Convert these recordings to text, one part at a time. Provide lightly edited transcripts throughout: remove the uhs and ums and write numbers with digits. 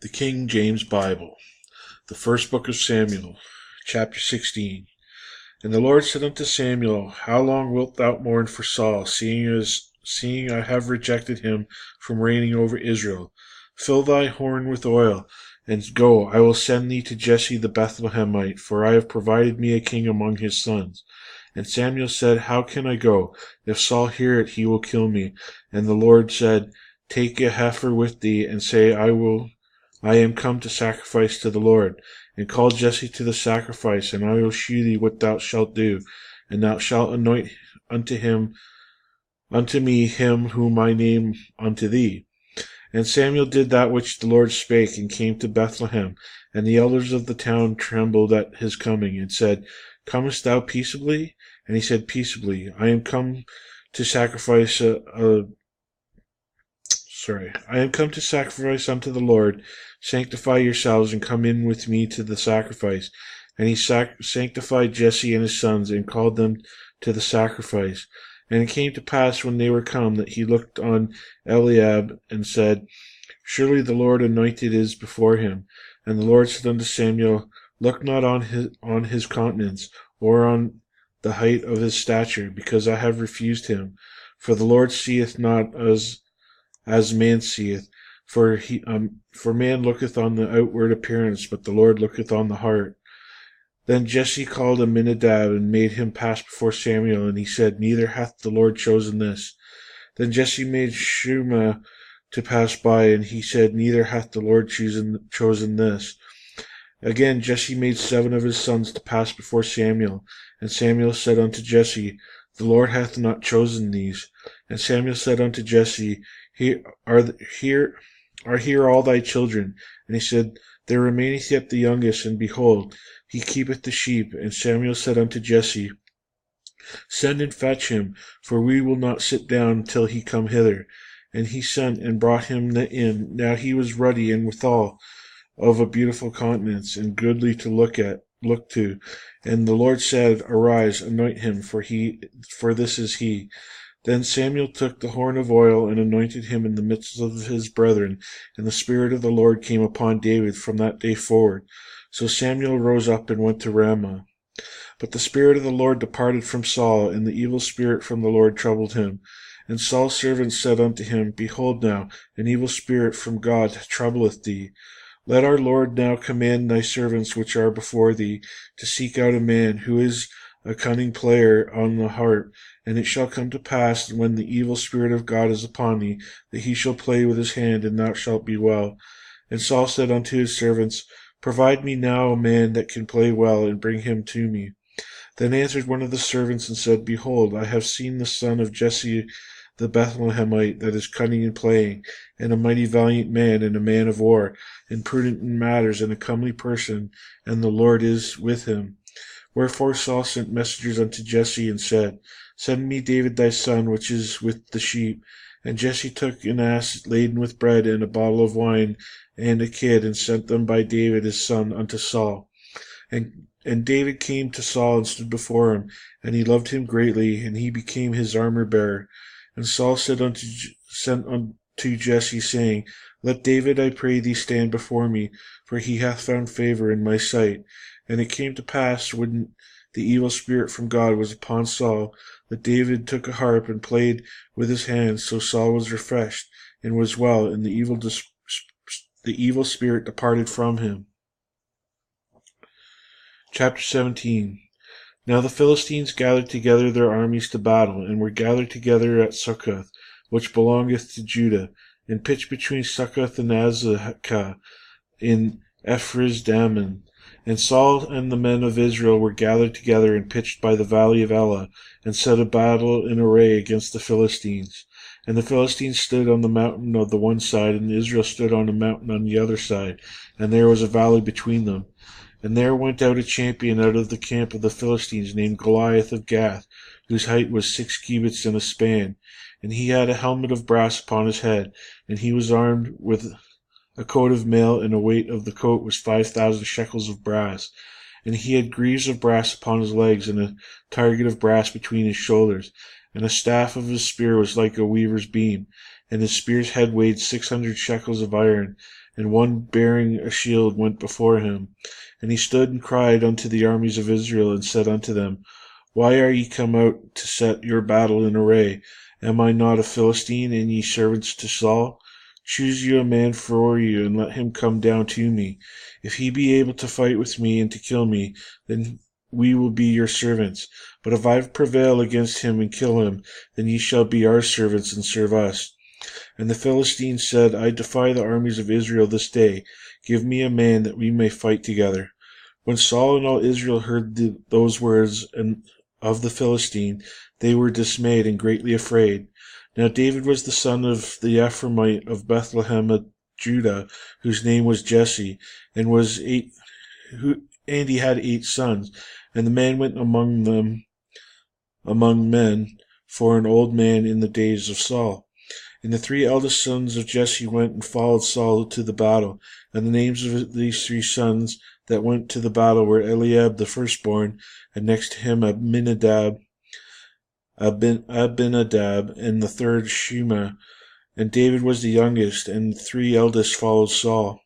The King James Bible, the first book of Samuel, chapter 16. And the Lord said unto Samuel, How long wilt thou mourn for Saul, seeing I have rejected him from reigning over Israel? Fill thy horn with oil, and go, I will send thee to Jesse the Bethlehemite, for I have provided me a king among his sons. And Samuel said, How can I go? If Saul hear it, he will kill me. And the Lord said, Take a heifer with thee, and say, I am come to sacrifice to the Lord. And call Jesse to the sacrifice, and I will shew thee what thou shalt do. And thou shalt anoint unto me him whom I name unto thee. And Samuel did that which the Lord spake, and came to Bethlehem. And the elders of the town trembled at his coming, and said, Comest thou peaceably? And he said, Peaceably. I am come to sacrifice unto the Lord. Sanctify yourselves, and come in with me to the sacrifice. And he sanctified Jesse and his sons, and called them to the sacrifice. And it came to pass, when they were come, that he looked on Eliab, and said, Surely the Lord anointed is before him. And the Lord said unto Samuel, Look not on his countenance, or on the height of his stature, because I have refused him. For the Lord seeth not as man seeth. For man looketh on the outward appearance, but the Lord looketh on the heart. Then Jesse called Aminadab, and made him pass before Samuel, and he said, Neither hath the Lord chosen this. Then Jesse made Shema to pass by, and he said, Neither hath the Lord chosen this. Again Jesse made 7 of his sons to pass before Samuel. And Samuel said unto Jesse, The Lord hath not chosen these. And Samuel said unto Jesse, Here are all thy children. And he said, There remaineth yet the youngest, and behold, he keepeth the sheep. And Samuel said unto Jesse, Send and fetch him, for we will not sit down till he come hither. And he sent and brought him in. Now he was ruddy, and withal of a beautiful countenance, and goodly to look to. And the Lord said, Arise, anoint him, for this is he. Then Samuel took the horn of oil, and anointed him in the midst of his brethren, and the Spirit of the Lord came upon David from that day forward. So Samuel rose up and went to Ramah. But the Spirit of the Lord departed from Saul, and the evil spirit from the Lord troubled him. And Saul's servants said unto him, Behold now, an evil spirit from God troubleth thee. Let our Lord now command thy servants which are before thee, to seek out a man who is a cunning player on the harp. And it shall come to pass, when the evil spirit of God is upon thee, that he shall play with his hand, and thou shalt be well. And Saul said unto his servants, Provide me now a man that can play well, and bring him to me. Then answered one of the servants, and said, Behold, I have seen the son of Jesse the Bethlehemite, that is cunning in playing, and a mighty valiant man, and a man of war, and prudent in matters, and a comely person, and the Lord is with him. Wherefore Saul sent messengers unto Jesse, and said, Send me David thy son, which is with the sheep. And Jesse took an ass laden with bread, and a bottle of wine, and a kid, and sent them by David his son unto Saul. And David came to Saul, and stood before him, and he loved him greatly, and he became his armor-bearer. And Saul sent unto Jesse, saying, Let David, I pray thee, stand before me, for he hath found favor in my sight. And it came to pass, when the evil spirit from God was upon Saul, that David took a harp, and played with his hands. So Saul was refreshed, and was well, and the evil spirit departed from him. Chapter 17. Now the Philistines gathered together their armies to battle, and were gathered together at Succoth, which belongeth to Judah, and pitched between Succoth and Azekah in Ephraim. And Saul and the men of Israel were gathered together, and pitched by the valley of Elah, and set a battle in array against the Philistines. And the Philistines stood on the mountain on the one side, and Israel stood on a mountain on the other side, and there was a valley between them. And there went out a champion out of the camp of the Philistines, named Goliath of Gath, whose height was 6 cubits and a span. And he had a helmet of brass upon his head, and he was armed with a coat of mail, and the weight of the coat was 5,000 shekels of brass. And he had greaves of brass upon his legs, and a target of brass between his shoulders. And the staff of his spear was like a weaver's beam. and his spear's head weighed 600 shekels of iron, and one bearing a shield went before him. And he stood and cried unto the armies of Israel, and said unto them, Why are ye come out to set your battle in array? Am I not a Philistine, and ye servants to Saul? Choose you a man for you, and let him come down to me. If he be able to fight with me and to kill me, then we will be your servants. But if I prevail against him and kill him, then ye shall be our servants and serve us. And the Philistines said, I defy the armies of Israel this day. Give me a man that we may fight together. When Saul and all Israel heard those words of the Philistine, they were dismayed and greatly afraid. Now David was the son of the Ephraimite of Bethlehem of Judah, whose name was Jesse, and he had 8 sons. And the man went among men for an old man in the days of Saul. And the 3 eldest sons of Jesse went and followed Saul to the battle. And the names of these 3 sons that went to the battle were Eliab the firstborn, and next to him Abinadab, and the third Shema. And David was the youngest, and the 3 eldest followed Saul.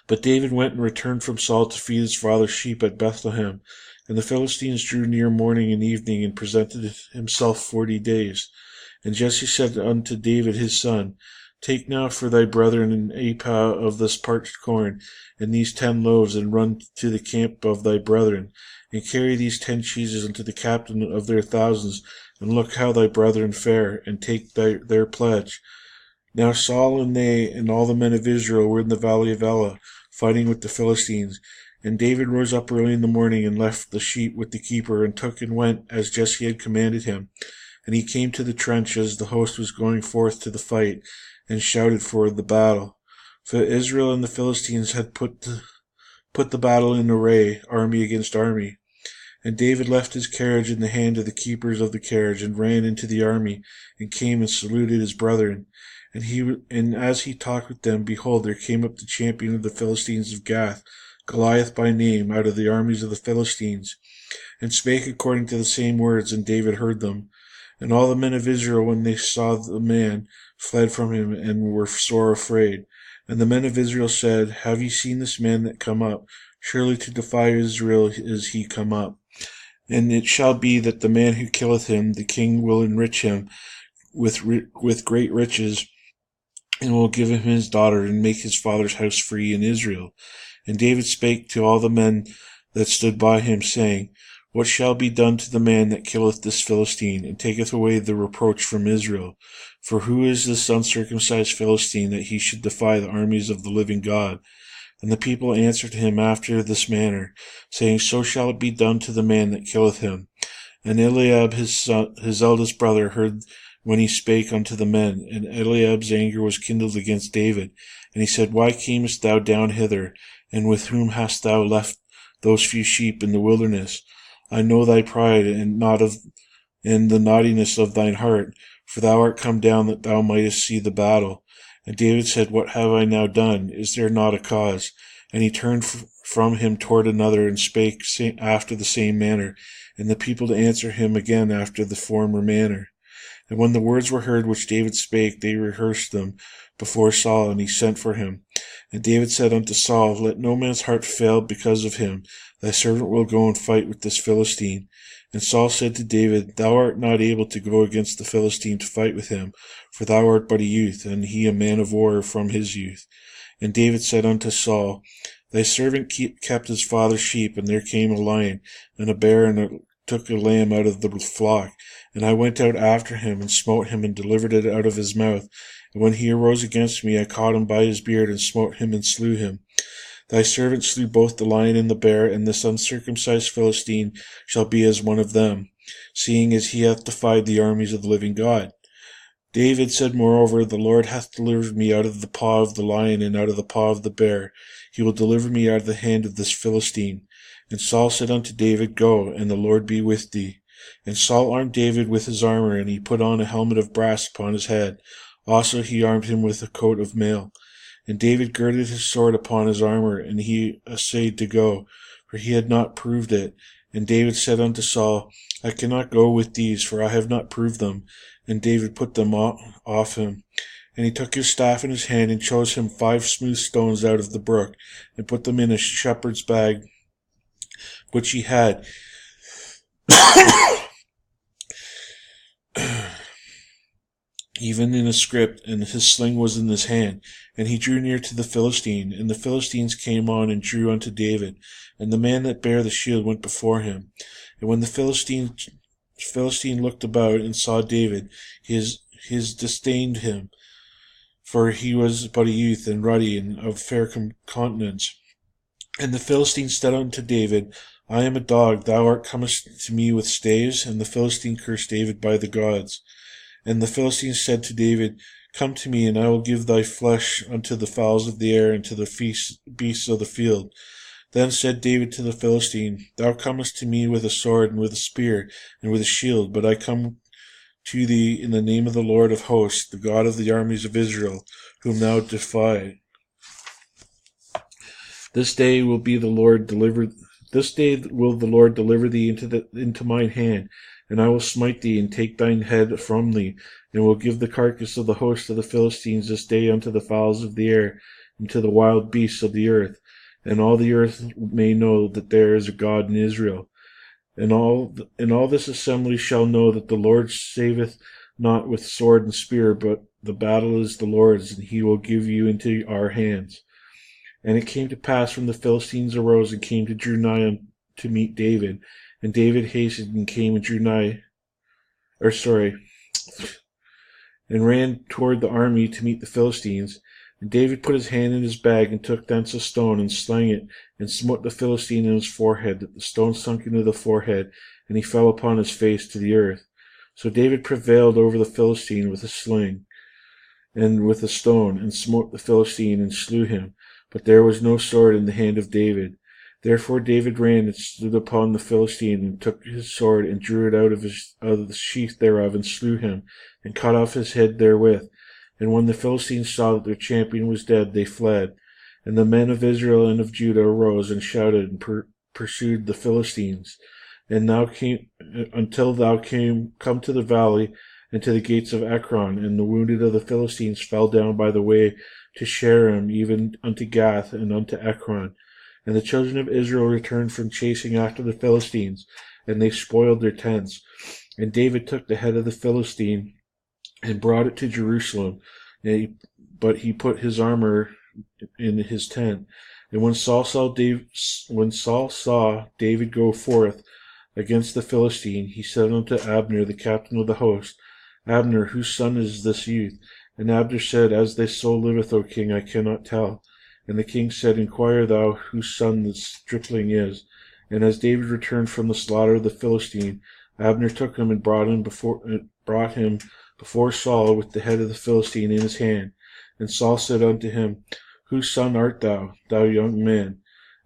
But David went and returned from Saul to feed his father's sheep at Bethlehem. And the Philistines drew near morning and evening, and presented himself 40 days. And Jesse said unto David his son, Take now for thy brethren an ephah of this parched corn, and these 10 loaves, and run to the camp of thy brethren, and carry these 10 cheeses unto the captain of their thousands, and look how thy brethren fare, and take their pledge. Now Saul and they and all the men of Israel were in the valley of Elah, fighting with the Philistines. And David rose up early in the morning, and left the sheep with the keeper, and took and went as Jesse had commanded him. And he came to the trench as the host was going forth to the fight, and shouted for the battle. For Israel and the Philistines had put the battle in array, army against army. And David left his carriage in the hand of the keepers of the carriage, and ran into the army, and came and saluted his brethren. And as he talked with them, behold, there came up the champion of the Philistines of Gath, Goliath by name, out of the armies of the Philistines, and spake according to the same words, and David heard them. And all the men of Israel, when they saw the man, fled from him, and were sore afraid. And the men of Israel said, Have ye seen this man that come up? Surely to defy Israel is he come up. And it shall be that the man who killeth him, the king will enrich him with great riches, and will give him his daughter, and make his father's house free in Israel. And David spake to all the men that stood by him, saying, What shall be done to the man that killeth this Philistine, and taketh away the reproach from Israel? For who is this uncircumcised Philistine, that he should defy the armies of the living God? And the people answered him after this manner, saying, So shall it be done to the man that killeth him. And Eliab his eldest brother heard when he spake unto the men, and Eliab's anger was kindled against David. And he said, Why camest thou down hither? And with whom hast thou left those few sheep in the wilderness? I know thy pride, and the naughtiness of thine heart, for thou art come down that thou mightest see the battle. And David said, What have I now done? Is there not a cause? And he turned from him toward another, and spake after the same manner, and the people to answer him again after the former manner. And when the words were heard which David spake, they rehearsed them before Saul, and he sent for him. And David said unto Saul, Let no man's heart fail because of him. Thy servant will go and fight with this Philistine. And Saul said to David, Thou art not able to go against the Philistine to fight with him, for thou art but a youth, and he a man of war from his youth. And David said unto Saul, Thy servant kept his father's sheep, and there came a lion and a bear, and took a lamb out of the flock. And I went out after him, and smote him, and delivered it out of his mouth. And when he arose against me, I caught him by his beard, and smote him, and slew him. Thy servant slew both the lion and the bear, and this uncircumcised Philistine shall be as one of them, seeing as he hath defied the armies of the living God. David said moreover, The Lord hath delivered me out of the paw of the lion, and out of the paw of the bear. He will deliver me out of the hand of this Philistine. And Saul said unto David, Go, and the Lord be with thee. And Saul armed David with his armor, and he put on a helmet of brass upon his head. Also he armed him with a coat of mail. And David girded his sword upon his armor, and he essayed to go, for he had not proved it. And David said unto Saul, I cannot go with these, for I have not proved them. And David put them off him. And he took his staff in his hand, and chose him 5 smooth stones out of the brook, and put them in a shepherd's bag which he had. Even in a scrip, and his sling was in his hand. And he drew near to the Philistine, and the Philistines came on and drew unto David. And the man that bare the shield went before him. And when the Philistine looked about and saw David, his disdained him, for he was but a youth, and ruddy, and of fair countenance. And the Philistine said unto David, I am a dog, thou art comest to me with staves. And the Philistine cursed David by the gods. And the Philistine said to David, Come to me, and I will give thy flesh unto the fowls of the air, and to the beasts of the field. Then said David to the Philistine, Thou comest to me with a sword, and with a spear, and with a shield, but I come to thee in the name of the Lord of hosts, the God of the armies of Israel, whom thou defiest. This day will the Lord deliver thee into mine hand, and I will smite thee, and take thine head from thee, and will give the carcass of the host of the Philistines this day unto the fowls of the air, and to the wild beasts of the earth, and all the earth may know that there is a God in Israel. And all this assembly shall know that the Lord saveth not with sword and spear, but the battle is the Lord's, and he will give you into our hands. And it came to pass, when the Philistines arose and came to drew nigh to meet David, and David hastened and came and drew nigh, and ran toward the army to meet the Philistines. And David put his hand in his bag, and took thence a stone, and slang it, and smote the Philistine in his forehead, that the stone sunk into the forehead, and he fell upon his face to the earth. So David prevailed over the Philistine with a sling, and with a stone, and smote the Philistine, and slew him. But there was no sword in the hand of David. Therefore David ran and stood upon the Philistine, and took his sword, and drew it out of the sheath thereof, and slew him, and cut off his head therewith. And when the Philistines saw that their champion was dead, they fled. And the men of Israel and of Judah arose and shouted, and pursued the Philistines. And until thou come to the valley, and to the gates of Ekron. And the wounded of the Philistines fell down by the way to Shaaraim, even unto Gath, and unto Ekron. And the children of Israel returned from chasing after the Philistines, and they spoiled their tents. And David took the head of the Philistine, and brought it to Jerusalem, but he put his armor in his tent. And when Saul saw David go forth against the Philistine, he said unto Abner, the captain of the host, Abner, whose son is this youth? And Abner said, As thy soul liveth, O king, I cannot tell. And the king said, Inquire thou whose son this stripling is. And as David returned from the slaughter of the Philistine, Abner took him and brought him before Saul with the head of the Philistine in his hand. And Saul said unto him, Whose son art thou, young man?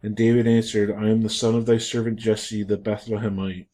And David answered, I am the son of thy servant Jesse the Bethlehemite.